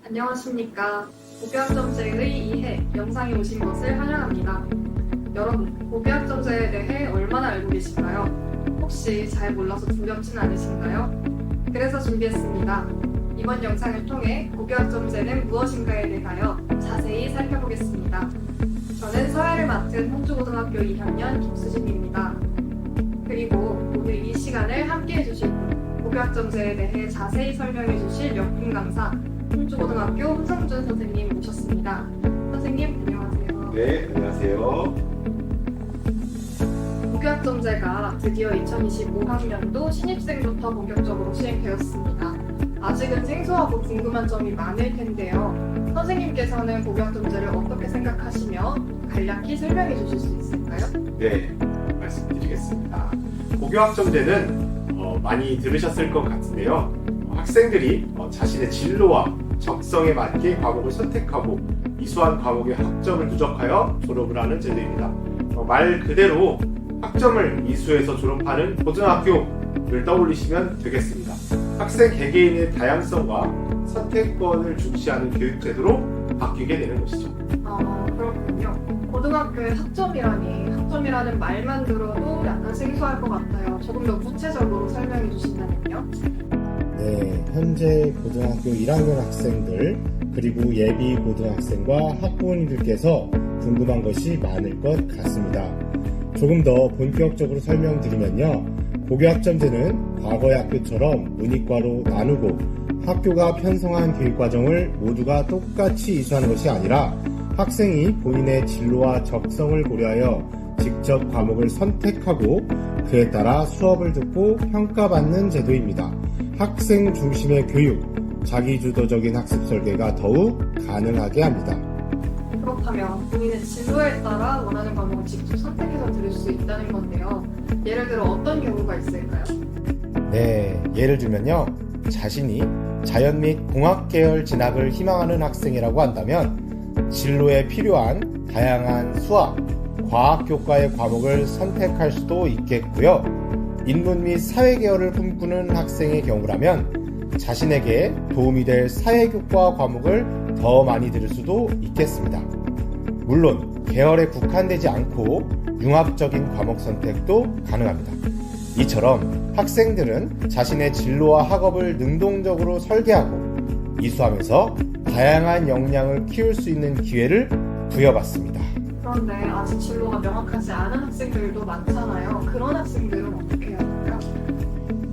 안녕하십니까. 고교학점제의 2회 영상에 오신 것을 환영합니다. 여러분, 고교학점제에 대해 얼마나 알고 계신가요? 혹시 잘 몰라서 두렵진 않으신가요? 그래서 준비했습니다. 이번 영상을 통해 고교학점제는 무엇인가에 대하여 자세히 살펴보겠습니다. 저는 사회를 맡은 홍주고등학교 2학년 김수진입니다. 그리고 오늘 이 시간을 함께 해주실 분, 고교학점제에 대해 자세히 설명해 주실 명품 강사 홍주고등학교 홍성준 선생님 모셨습니다. 선생님 안녕하세요. 네, 안녕하세요. 고교학점제가 드디어 2025학년도 신입생부터 본격적으로 시행되었습니다. 아직은 생소하고 궁금한 점이 많을 텐데요. 선생님께서는 고교학점제를 어떻게 생각하시며 간략히 설명해 주실 수 있을까요? 네, 말씀드리겠습니다. 고교학점제는 많이 들으셨을 것 같은데요. 학생들이 자신의 진로와 적성에 맞게 과목을 선택하고 이수한 과목의 학점을 누적하여 졸업을 하는 제도입니다. 말 그대로 학점을 이수해서 졸업하는 고등학교를 떠올리시면 되겠습니다. 학생 개개인의 다양성과 선택권을 중시하는 교육제도로 바뀌게 되는 것이죠. 그렇군요. 고등학교의 학점이라는 말만 들어도 약간 생소할 것 같아요. 조금 더 구체적으로 설명해 주신다면요? 네, 현재 고등학교 1학년 학생들 그리고 예비 고등학생과 학부모님들께서 궁금한 것이 많을 것 같습니다. 조금 더 본격적으로 설명드리면요. 고교학점제는 과거의 학교처럼 문이과로 나누고 학교가 편성한 교육과정을 모두가 똑같이 이수하는 것이 아니라 학생이 본인의 진로와 적성을 고려하여 직접 과목을 선택하고 그에 따라 수업을 듣고 평가받는 제도입니다. 학생 중심의 교육, 자기주도적인 학습 설계가 더욱 가능하게 합니다. 그렇다면 본인의 진로에 따라 원하는 과목을 직접 선택해서 들을 수 있다는 건데요. 예를 들어 어떤 경우가 있을까요? 네, 예를 들면요. 자신이 자연 및 공학 계열 진학을 희망하는 학생이라고 한다면 진로에 필요한 다양한 수학, 과학 교과의 과목을 선택할 수도 있겠고요. 인문 및 사회 계열을 꿈꾸는 학생의 경우라면 자신에게 도움이 될 사회교과 과목을 더 많이 들을 수도 있겠습니다. 물론 계열에 국한되지 않고 융합적인 과목 선택도 가능합니다. 이처럼 학생들은 자신의 진로와 학업을 능동적으로 설계하고 이수하면서 다양한 역량을 키울 수 있는 기회를 부여받습니다. 그런데 아직 진로가 명확하지 않은 학생들도 많잖아요. 그런 학생들은 어떻게 해야 될까요?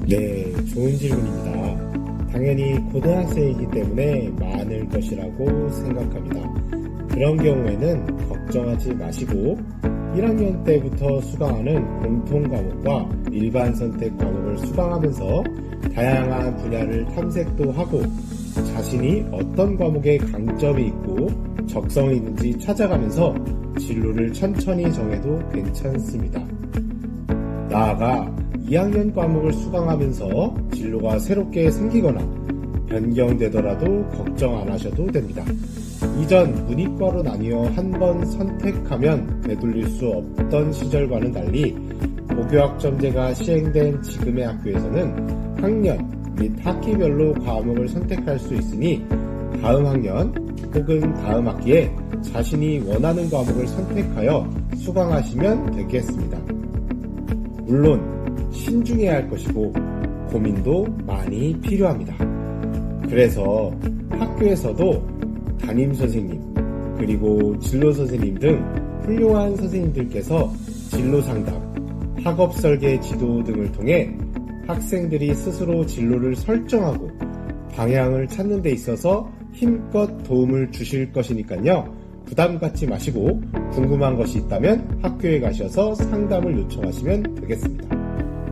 네, 좋은 질문입니다. 당연히 고등학생이기 때문에 많을 것이라고 생각합니다. 그런 경우에는 걱정하지 마시고 1학년 때부터 수강하는 공통 과목과 일반 선택 과목을 수강하면서 다양한 분야를 탐색도 하고 자신이 어떤 과목에 강점이 있고 적성이 있는지 찾아가면서 진로를 천천히 정해도 괜찮습니다. 나아가 2학년 과목을 수강하면서 진로가 새롭게 생기거나 변경되더라도 걱정 안 하셔도 됩니다. 이전 문이과로 나뉘어 한 번 선택하면 되돌릴 수 없던 시절과는 달리 고교학점제가 시행된 지금의 학교에서는 학년 및 학기별로 과목을 선택할 수 있으니 다음 학년 혹은 다음 학기에 자신이 원하는 과목을 선택하여 수강하시면 되겠습니다. 물론 신중해야 할 것이고 고민도 많이 필요합니다. 그래서 학교에서도 담임선생님 그리고 진로선생님 등 훌륭한 선생님들께서 진로상담, 학업설계 지도 등을 통해 학생들이 스스로 진로를 설정하고 방향을 찾는 데 있어서 힘껏 도움을 주실 것이니까요. 부담 갖지 마시고 궁금한 것이 있다면 학교에 가셔서 상담을 요청하시면 되겠습니다.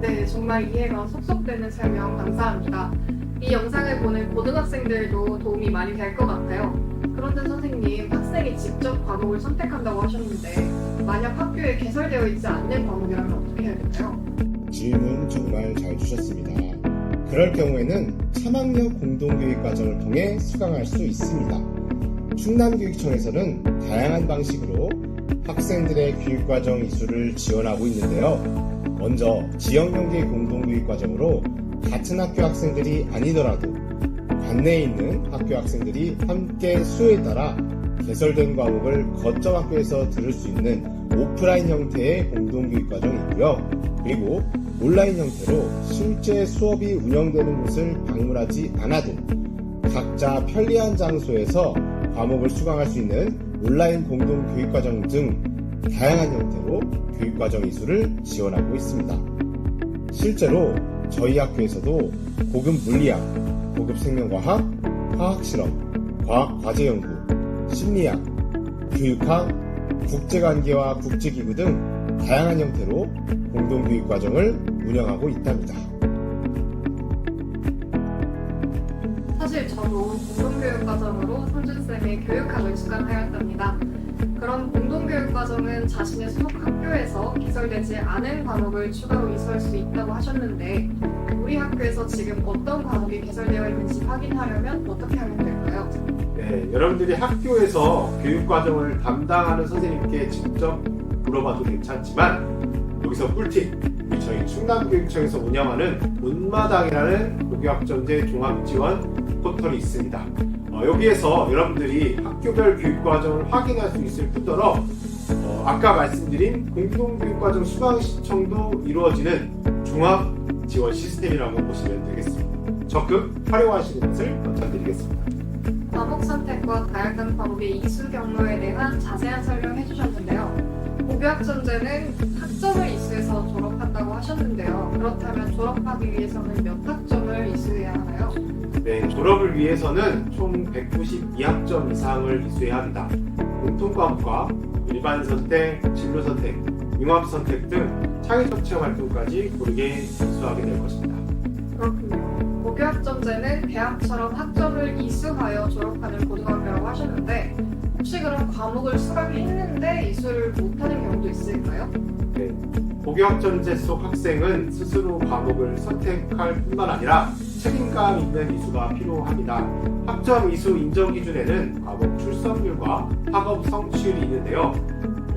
네, 정말 이해가 속속되는 설명 감사합니다. 이 영상을 보는 고등학생들도 도움이 많이 될 것 같아요. 그런데 선생님, 학생이 직접 과목을 선택한다고 하셨는데 만약 학교에 개설되어 있지 않는 과목이라면 어떻게 해야 될까요? 질문 정말 잘 주셨습니다. 그럴 경우에는 3학년 공동교육과정을 통해 수강할 수 있습니다. 충남교육청에서는 다양한 방식으로 학생들의 교육과정 이수를 지원하고 있는데요. 먼저 지역연계 공동교육과정으로 같은 학교 학생들이 아니더라도 안내에 있는 학교 학생들이 함께 수요에 따라 개설된 과목을 거점 학교에서 들을 수 있는 오프라인 형태의 공동교육 과정이 있고요. 그리고 온라인 형태로 실제 수업이 운영되는 곳을 방문하지 않아도 각자 편리한 장소에서 과목을 수강할 수 있는 온라인 공동교육과정 등 다양한 형태로 교육과정 이수를 지원하고 있습니다. 실제로 저희 학교에서도 고급 물리학, 고급 생명과학, 화학실험, 과학과제연구, 심리학, 교육학, 국제관계와 국제기구 등 다양한 형태로 공동교육과정을 운영하고 있답니다. 사실 저도 공동교육과정으로 성준쌤의 교육학을 수강하였답니다. 그럼 공동교육과정은 자신의 소속 학교에서 개설되지 않은 과목을 추가로 이수할 수 있다고 하셨는데 우리 학교에서 지금 어떤 과목이 개설되어 있는지 확인하려면 어떻게 하면 될까요? 네, 여러분들이 학교에서 교육과정을 담당하는 선생님께 직접 물어봐도 괜찮지만 여기서 꿀팁! 저희 충남교육청에서 운영하는 문마당이라는 고교학점제 종합지원 포털이 있습니다. 여기에서 여러분들이 학교별 교육과정을 확인할 수 있을 뿐더러 아까 말씀드린 공동교육과정 수강 신청도 이루어지는 종합지원 시스템이라고 보시면 되겠습니다. 적극 활용하시는 것을 권장드리겠습니다. 과목 선택과 다양한 과목의 이수 경로에 대한 자세한 설명해 주셨는데요. 고교학점제는 학점을 이수해서 졸업한다고 하셨는데요. 그렇다면 졸업하기 위해서는 몇 학점을 이수해야 하나요? 네, 졸업을 위해서는 총 192학점 이상을 이수해야 합니다. 공통과목과 일반 선택, 진로 선택, 융합 선택 등 창의적 체험 활동까지 고르게 이수하게 될 것입니다. 그렇군요. 고교학점제는 대학처럼 학점을 이수하여 졸업하는 고등학교라고 하셨는데 혹시 그럼 과목을 수강했는데 이수를 못하는 경우도 있을까요? 네, 고교학점제 속 학생은 스스로 과목을 선택할 뿐만 아니라 책임감 있는 이수가 필요합니다. 학점 이수 인정 기준에는 과목 출석률과 학업 성취율이 있는데요.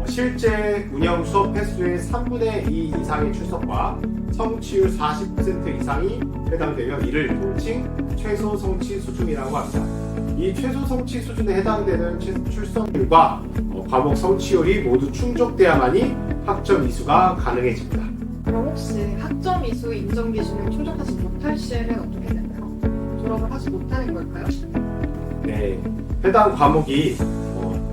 실제 운영 수업 횟수의 3분의 2 이상의 출석과 성취율 40% 이상이 해당되며 이를 통칭 최소 성취 수준이라고 합니다. 이 최소 성취 수준에 해당되는 출석률과 과목 성취율이 모두 충족돼야만이 학점 이수가 가능해집니다. 그럼 혹시 학점 이수 인정 기준을 충족하지 못할 시에는 어떻게 되나요? 졸업을 하지 못하는 걸까요? 네, 해당 과목이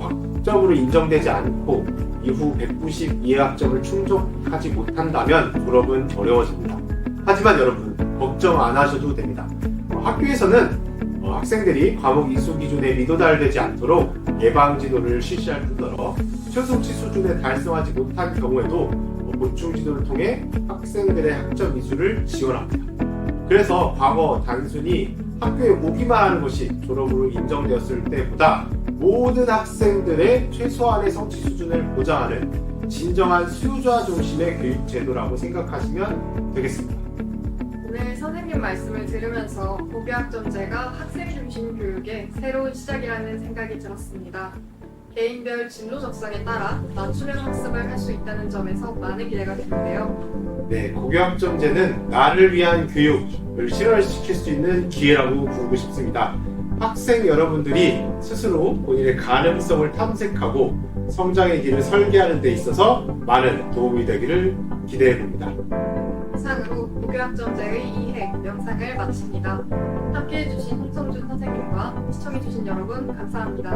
학점으로 인정되지 않고 이후 192의 학점을 충족하지 못한다면 졸업은 어려워집니다. 하지만 여러분 걱정 안 하셔도 됩니다. 학교에서는 학생들이 과목 이수 기준에 미도달되지 않도록 예방 지도를 실시할 뿐더러 최소치 수준에 달성하지 못한 경우에도 보충 지도를 통해 학생들의 학점 이수를 지원합니다. 그래서 과거 단순히 학교에 오기만 하는 것이 졸업으로 인정되었을 때보다 모든 학생들의 최소한의 성취 수준을 보장하는 진정한 수요자 중심의 교육 제도라고 생각하시면 되겠습니다. 오늘 선생님 말씀을 들으면서 고교학점제가 학생 중심 교육의 새로운 시작이라는 생각이 들었습니다. 개인별 진로 적성에 따라 맞춤형 학습을 할 수 있다는 점에서 많은 기대가 되는데요. 네, 고교학점제는 나를 위한 교육을 실현시킬 수 있는 기회라고 부르고 싶습니다. 학생 여러분들이 스스로 본인의 가능성을 탐색하고 성장의 길을 설계하는 데 있어서 많은 도움이 되기를 기대해 봅니다. 이상으로 고교학점제의 2회 영상을 마칩니다. 함께해 주신 홍성준 선생님과 시청해 주신 여러분 감사합니다.